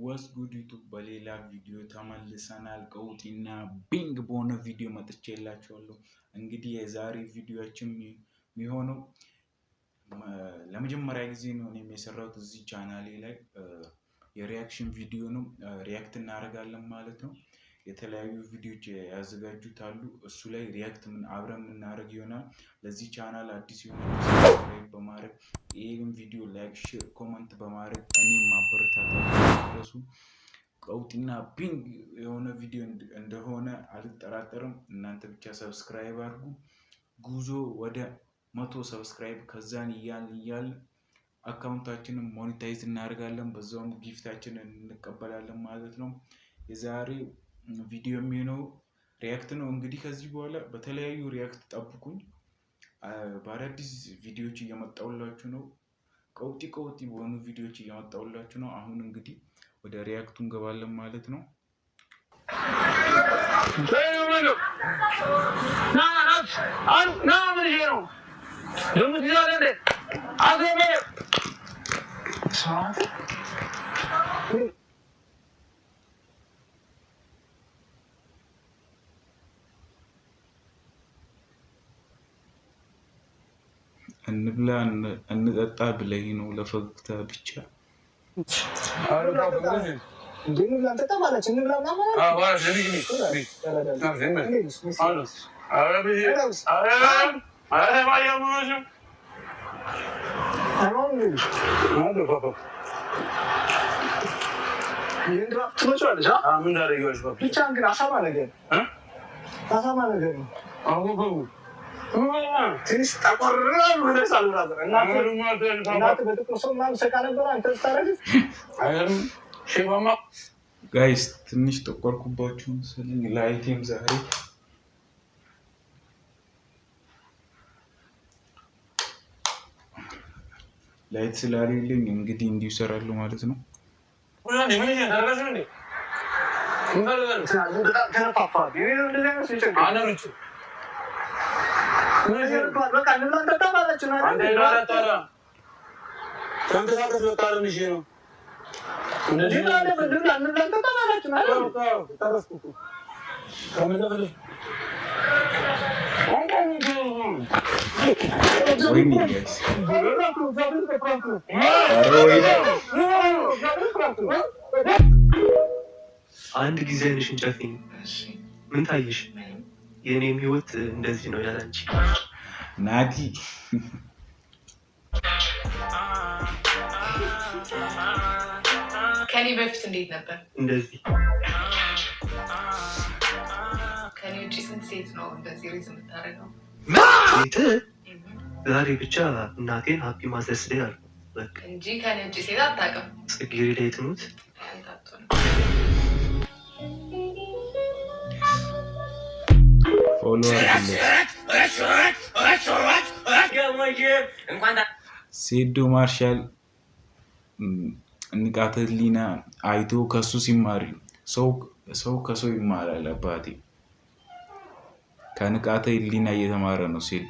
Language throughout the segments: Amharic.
What's good YouTube በሌላ ቪዲዮ ተመልሰናል ቀውጢና ቢንግ በሆነ ቪዲዮ መጥቼላችኋለሁ እንግዲህ የዛሬ ቪዲዮአችን የሚሆነው ለመጀመሪያ ጊዜ ነው እኔም የሰራሁት እዚህ ቻናሌ ላይ የሪአክሽን ቪዲዮ ነው ሪአክት እናደርጋለን ማለት ነው የተለያዩ ቪዲዮዎች ያዘጋጁት አሉ እሱ ላይ ሪአክት ምን አብረን እናደርግ ይሆናል ለዚህ ቻናል አዲስ የሆነ ሰብስክራይብ በማድረግ ይሄን ቪዲዮ ላይክ ሼር ኮሜንት በማድረግ እኔም ማበረታታት ቀውጢና ቢንግ የሆነ ቪዲዮ እንደሆነ አልጠራጠርም እናንተ ብቻ ሰብስክራይብ አድርጉ ጉዞ ወደ 100 ሰብስክራይብ ከዛን ይያል አካውንታችንን ሞኔታይዝ እናደርጋለን በዛውም ጊፍታችንን እንቀበላለን ማለት ነው የዛሬ ቪዲዮ የሚሆነው ሪአክት ነው እንግዲህ ከዚህ በኋላ በተለያዩ ሪአክት ጠብቁኝ በአዳዲስ ቪዲዮዎች እየመጣሁላችሁ ነው ቀውጢ በሆኑ ቪዲዮዎች እየመጣሁላችሁ ነው አሁን እንግዲህ ወደ ሪአክቱ እንገባለን ማለት ነው እንብላ እንጠጣ ብለኝ ነው ለፈገግታ ብቻ ትንሽ ተቆርራል ወለስ አልራዘ እናት በጥቁር ማን ሰካ ነበር አንተ ታረጋግጥ አይደል ሼባማ ጋይስ ትንሽ ተቆርኩባችሁ ስለኝ ላይቴም ዛሬ ላይት ስላልልኝ እንግዲህ እንዲሁ ይሰራሉ ማለት ነው ወላሂ ምን ያደረገ እንዴ ከነፋፋ እንደዚህ አይነት ሲጨቅ አናሩጭ በቃ እናንተ ተባላችሁ ነው አንዴ ዳራታራ ተንቀሳቀስ ወጣልን እሺ ነው እንደዚህ ነው በድር እናንተ ተባላችሁ ነው ተረስኩ ከመደበለ አንድ ጊዜ አይንሽን ጨፍኝ ምን ታይሽ የኔም ህይወት እንደዚህ ነው ያላንቺ ናቲ ከኔ በፊት እንዴት ነበር እንደዚህ ከኔ ውጪ ስንት ሴት ነው እንደዚህ ሪዝ የምታደርገው ሴት ዛሬ ብቻ እናቴን ሃፒ ማዘርስ ዴይ አልኩ በቃ እንጂ ከኔ ውጪ ሴት አታውቅም ጽጌረዳ የትኑት ሴዶ ማርሻል ንቃተ ህሊና አይቶ ከሱ ሲማር ሰው ከሰው ይማራል አባቴ ከንቃተ ህሊና እየተማረ ነው ሴዶ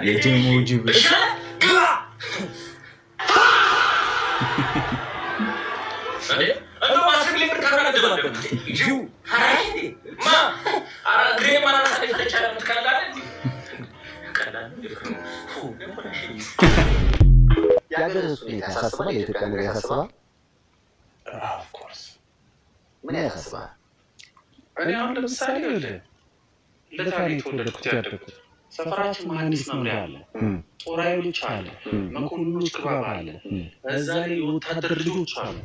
የጀሞ ጅብ የሀገር ህዝብ ያሳስባል የኢትዮጵያ ነገር ያሳስባል ምን ያሳስባል እኔ አሁን ለምሳሌ ለታሪክ ተወለድኩት ያደግኩት ሰፈራችን መሀንዲስ መምሪያ አለ ጦር ኃይሎች አለ መኮንኖች ክበብ አለ እዛ ላይ ወታደር ልጆች አሉ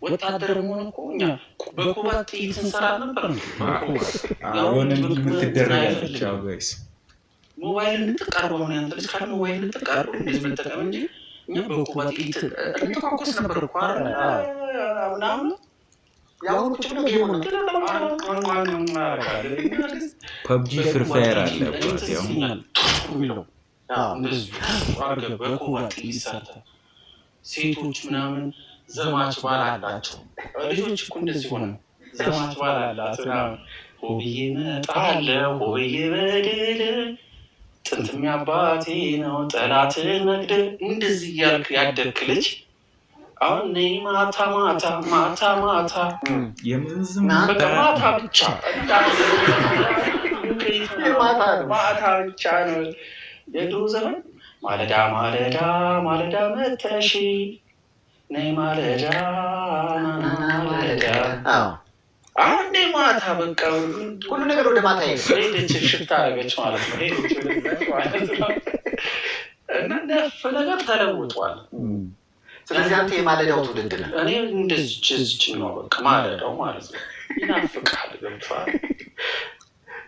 ወታደር መሆን እኮ እኛ በኩባ ጥይት እንሰራ ነበር አሁን የምትደረጋለች ጋይስ ሞባይልን ተቃርበው ነው ያንተ ልጅ ካለ ሞባይልን ተቃርበው እንደዚህ መጠቀም እንጂ እኛ በኩባ ጥይት እንተኳኮስ ነበር እኮ አሁን ያሁን ቁጭ ብሎ ጌም ነው ፐብጂ ፍርፋየር አለ ያው እንደዚህ አርገ በኩባ ጥይት ሰርተ ሴቶች ምናምን ዘማች ባል አላቸው ልጆች እኮ እንደዚህ ሆነ ዘማች ባል አላቸው ሆብዬ መጣለሁ ሆብዬ በድል ጥንትም አባቴ ነው ጠላትን መግደል እንደዚህ እያልክ ያደግክ ልጅ አሁን ነይ ማታ ማታ ማታ ማታ በቃ ማታ ብቻ ማታ ብቻ ነው የድሮ ዘመን ማለዳ ማለዳ ማለዳ መተሽ ነይ ማለዳ ማለዳ አንዴ ማታ በቃ ሁሉ ነገር ወደ ማታ ሄደች ሽፍታ አደረገች ማለት ነው። እና ነፍ ነገር ተለውጧል። ስለዚህ አንተ የማለዳው ትውልድ ነህ። እኔ እንደዚች ነው በቃ ማለዳው ማለት ነው። ይናፍቃል ገብቷል።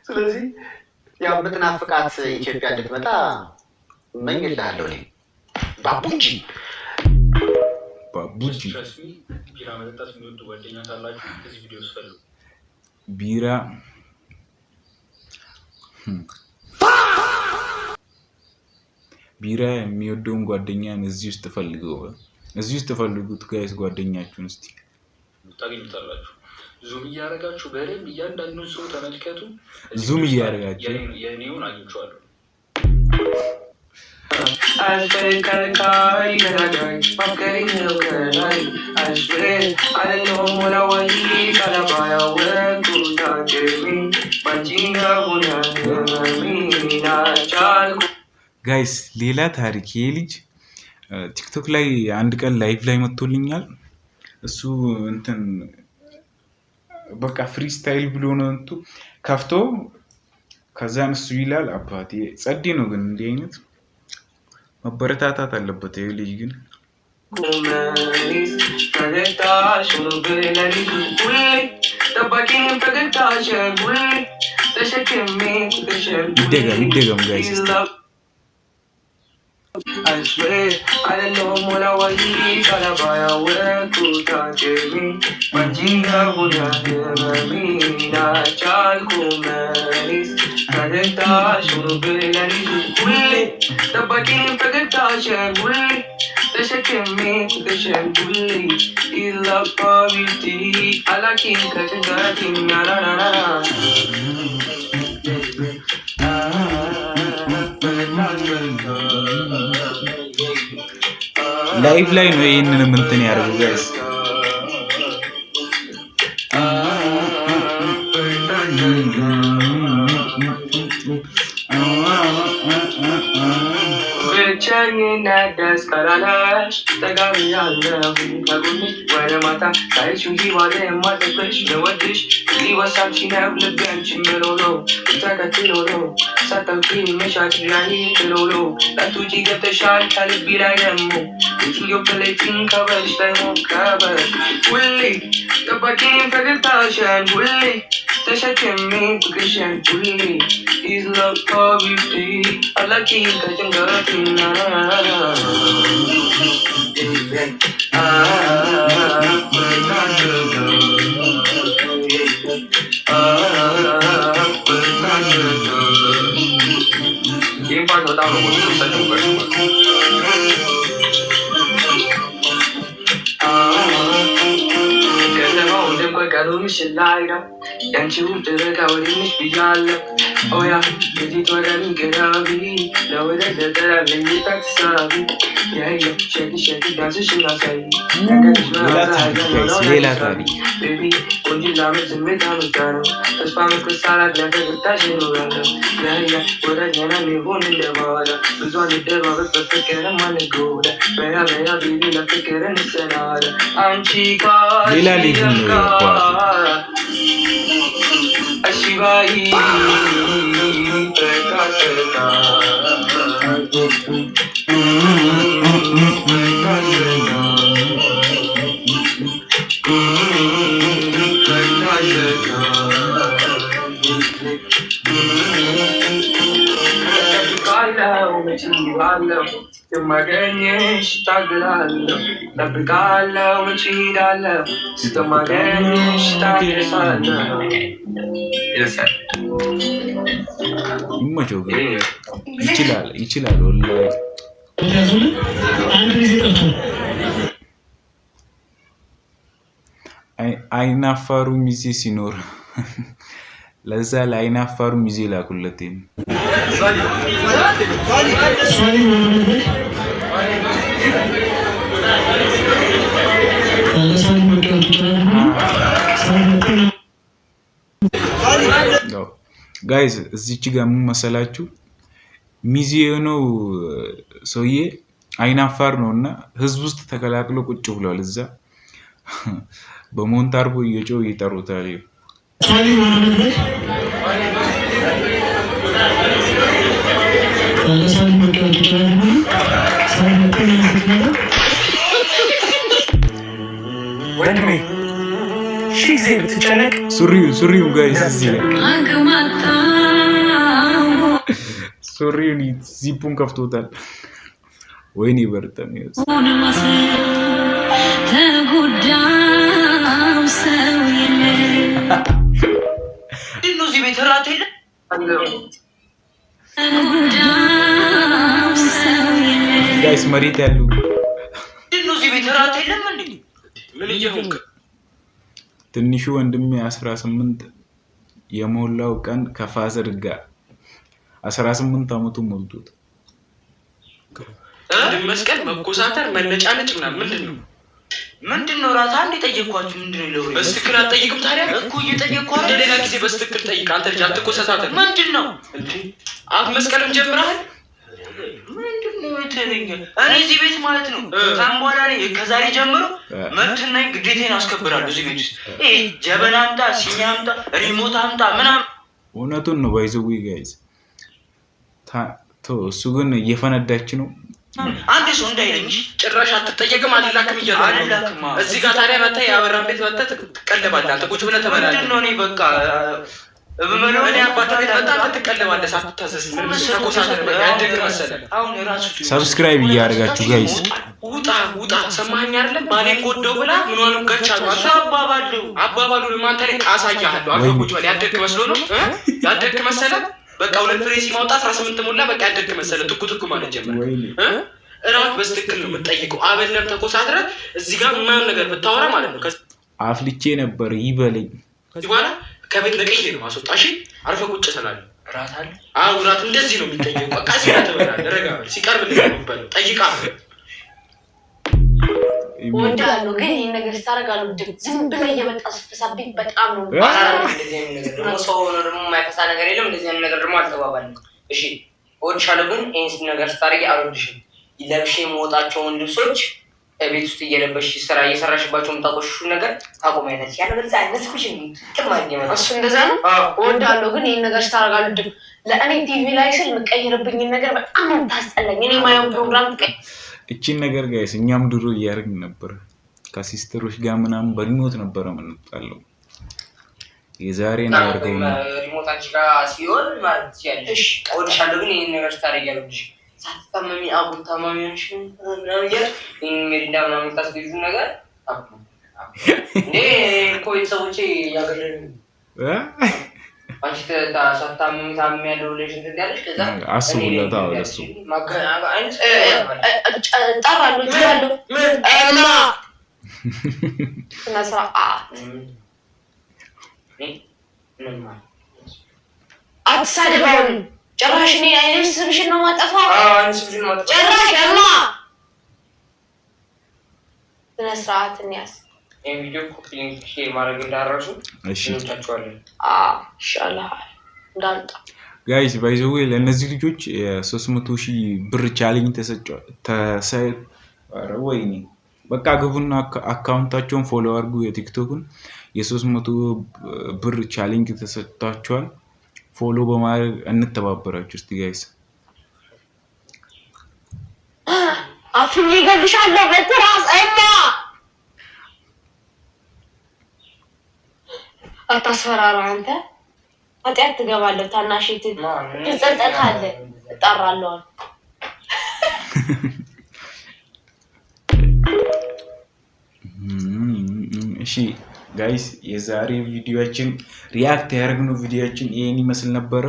ስለዚህ ያው የምትናፍቃት ኢትዮጵያ እንድትመጣ እመኝልሃለሁ እኔ ባቡጂ ቢራ መጠጣት የሚወዱ ጓደኛ ካላችሁ እዚህ ቪዲዮ ውስጥ ፈልጉ። ቢራ የሚወደውን ጓደኛን እዚህ ውስጥ ፈልጉት ጋይስ። ጓደኛችሁን እስቲ ታገኙታላችሁ። ዙም እያደረጋችሁ በደንብ እያንዳንዱ ሰው ተመልከቱ። ዙም እያደረጋችሁ የኔውን አግኝቼዋለሁ። ጋይስ ሌላ ታሪክ ይሄ ልጅ ቲክቶክ ላይ አንድ ቀን ላይቭ ላይ መጥቶልኛል። እሱ እንትን በቃ ፍሪስታይል ብሎ ነው እንቱ ከፍቶ ከዛን እሱ ይላል አባቴ ጸዴ ነው ግን እንዲህ አይነት መበረታታት አለበት። ይሄ ልጅ ግን ይደገም ጋይስ I swear, I don't know what I want to eat, but I'm to touch me. Manjinga Buddha, me, not child, Kumanis. Kadenta, Shurubelani, Willie, the Bakim, Pagatash, and Willie, the second me, the Shem Willie, he loves poverty. I like him, cutting, ላይቭ ላይ ነው ይሄንን እንትን ያደርጉ ጋይስ። ብቸኝነት ደስ ካላላሽ ተጋብያለሁ ከጎንሽ ወደ ማታ ሳይሽ እንጂ ዋለ የማጠብቅሽ ለወድሽ ሊወሳብሽ ነው ልቤ አንቺን ብሎ ነው ተከትሎ ነው ሳታውቂ መሻት ላይ ጥሎ ነው ላቱጂ ገብተሻል ከልቢ ላይ ደግሞ የትዮ ፕሌቲን ከበልሽ ላይ ሞከበር ሁሌ ጠባቂን ፈገግታሽን ሁሌ ተሸክሜ ፍቅርሽን ሁሌ is love for beauty I like you ከጭንቀትና ይህን ፓርት በጣም ነው ሰዱበት ከተማው እንደበቀሉ ምሽል ላይ ነው ያንቺውን ድረጋ ወደንሽ ብያለሁ ኦያ የዚህ ወደሚ ቅረቢ ለወደት ለጠራለኝ ታክሳቢ ያየ ሸቂ ሸቂ ዳንስሽን አሳይ ሌላ ታሪክ ቤቢ ቆንጂላ ስሜት አመጣ ነው ተስፋ መክሳላት ለፈገግታሽ ይኖራለሁ ያያ ወዳጅና ሊሆን እንደባለ ብዙ አንደባበቅ በፍቅርም አንጎዳ በያ በያ ቤቢ ለፍቅር እንሰናለ አንቺ ሌላ ልጅ ነው አሽባይ የማገኘሽ ታግላለሁ ጠብቃለሁ መቼ ሄዳለሁ እስከማገኘሽ ታገሳለሁ ይመቸው ግን ይችላል ወላሂ አይናፋሩ ሚዜ ሲኖር ለዛ ለአይናፋሩ ሚዜ ላኩለት። ጋይስ እዚች ጋር ምን መሰላችሁ ሚዜ ነው ሰውዬ አይናፋር ነውና ህዝብ ውስጥ ተከላክሎ ቁጭ ብሏል። እዛ በሞንታርቦ እየጮሁ ይጠሩታል። ወንድሜ ሺዜ ብትጨነቅ ሱሪው ጋይስ እዚህ ሱሪውን ዚፑን ከፍቶታል። ወይኔ በርተም ይወስ ጋይስ መሬት ያሉ ትንሹ ወንድሜ 18 የሞላው ቀን ከፋዘር ጋር 18 አመቱ ሞልቶት መስቀል መኮሳተር መነጫነጭ ምንድነው? ራስ አንድ የጠየኳችሁ ምንድነው? በስትክክል አትጠይቅም ታዲያ እኮ እየጠየኳችሁ እንደሌላ ጊዜ በስትክክል ጠይቅ። አንተ ልጅ አትኮሳተር። ምንድነው አፍ መስቀልም ጀምረሃል? ምንድነው ተነገ? እኔ እዚህ ቤት ማለት ነው ታምቧላ ነኝ። ከዛሬ ጀምሮ መብትና ግዴታዬን አስከብራለሁ እዚህ ቤት ውስጥ። ጀበና አምጣ፣ ሲኒ አምጣ፣ ሪሞት አምጣ ምናምን። እውነቱን ነው ባይዘው ጋይስ። እሱ ግን እየፈነዳች ነው። አንድ ሰው እንዳይለኝ ጭራሽ አትጠየቅም። አላክም እያለ እዚህ ጋር ታዲያ መጣ ያበራን ቤት መጣ ትቀለባለህ። አንተ ቁጭ ብለህ ተመላለህ። ምንድነው እኔ በቃ እበመለው እኔ አባቴ ቤት መጣ ትቀለባለህ። ሳትታዘዝ ምን ተቆሳተር ያደግ መሰለህ። አሁን ራሱ ሰብስክራይብ እያደረጋችሁ ጋይስ ውጣ ሰማኸኝ አይደለም? ባሌን ጎደው ብላ ምን ሆነ ገቻሉ አባባሉ ለማንተ ላይ ቃሳያለሁ። አሁን ቁጭ ብለህ ያደግ መስሎ ነው ያደግ መሰለህ። በቃ ሁለት ፍሬ ሲማውጣ 18 ሞላ። በቃ ያደግ መሰለህ። ትኩ ማለት ጀመረ። እራት በስትክክል ነው የምጠይቀው። አበለም ተቆሳትረ እዚህ ጋር ማን ነገር ብታወራ ማለት ነው አፍልቼ ነበር ይበለኝ። ከዚህ በኋላ ከቤት ለቀይ ነው ማስወጣሽ። አርፈህ ቁጭ ትላለህ። እራት አለ። አዎ እራት እንደዚህ ነው የሚጠየቀው። በቃ ሲያ ተበላል ረጋበል ሲቀርብ ነው የሚባለው። ጠይቃ ወንዳሉ ግን ይሄን ነገር ስታረጋሉ ዝም ብለህ እየመጣ ስትሳብኝ በጣም ነው እንደዚህ አይነት ነገር ደግሞ ሰው ደግሞ የማይፈሳ ነገር የለም። እንደዚህ አይነት ነገር ደግሞ አልተባባልንም። እሺ እወድሻለሁ፣ ግን ይሄን ነገር ስታረጊ አልወድሽም። ለብሼ የምወጣቸውን ልብሶች ቤት ውስጥ እየለበሽ ስራ እየሰራሽባቸው የምታቆሽሹ ነገር ታቆሚያለሽ። ያን በዛ አይመስልሽም? ጥማኝ ነው እሱ እንደዛ ነው። ወንዳሉ ግን ይሄን ነገር ስታረጋሉ ለእኔ ቲቪ ላይ ስል የምቀይርብኝን ነገር በጣም ነው ታስጠላኝ። እኔ ማየው ፕሮግራም ትቀይ እቺን ነገር ጋይስ እኛም ድሮ እያደረግን ነበር። ከሲስተሮች ጋር ምናምን በሪሞት ነበር የምንጣለው። የዛሬ ነው ያርገው ነው ሪሞት አንቺ ጋር ሲሆን ማለት ያለሽ እወድሻለሁ፣ ግን ይሄን ነገር ስታረጊያለሽ ሳትታመሚ አቡን ታማሚዎች ነው ያለ ኢንሜሪንዳ ምናምን ታስገዡ ነገር እንዴ ኮይ ሰዎች ያገረኝ አንቺ ሳትታመሚ ታምሚያለሁ ብለሽ እንትን ያለሽ ከዛ አስቡለት። አዎ ለሱ ጠራለሁ ይላሉ እና ነሳ አትሳደባው። ጭራሽ እኔ አይነሽ ስምሽን ነው ማጠፋው። ጭራሽ እማ ስነስርዓት እንያዝ። ቪዲዮ ኮፒንግ ሼር ማድረግ እንዳረሱ እሺ እንታችኋለን። ኢንሻአላህ እንዳንጣ ጋይስ ባይ ዘ ዌይ ለእነዚህ ልጆች 300,000 ብር ቻሌንጅ ወይኔ በቃ ግቡና አካውንታቸውን ፎሎ አድርጉ። የቲክቶክን የ300 ብር ቻሌንጅ ተሰጥቷቸዋል። ፎሎ በማድረግ እንተባበራችሁ እስቲ ጋይስ። አፍኝ ይገልሻለሁ በትራስ አይማ አታስፈራራ አንተ አጥያት ትገባለህ። ታናሽት ትጸጸታለህ። እጠራለሁ። እሺ ጋይስ የዛሬ ቪዲዮአችን ሪአክት ያደረግነው ቪዲዮአችን ይሄን ይመስል ነበር።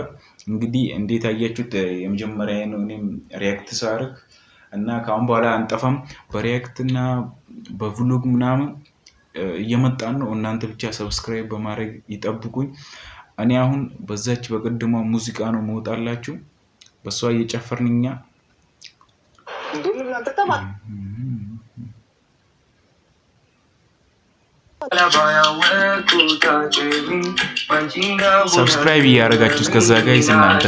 እንግዲህ እንዴት አያችሁት? የመጀመሪያ ነው እኔም ሪአክት ሳደርግ እና ካሁን በኋላ አንጠፋም በሪአክት እና በቭሎግ ምናምን እየመጣን ነው። እናንተ ብቻ ሰብስክራይብ በማድረግ ይጠብቁኝ። እኔ አሁን በዛች በቅድሟ ሙዚቃ ነው መውጣላችሁ። በሷ እየጨፈርን እኛ ሰብስክራይብ እያደረጋችሁ እስከዛ ጋይስ እናንተ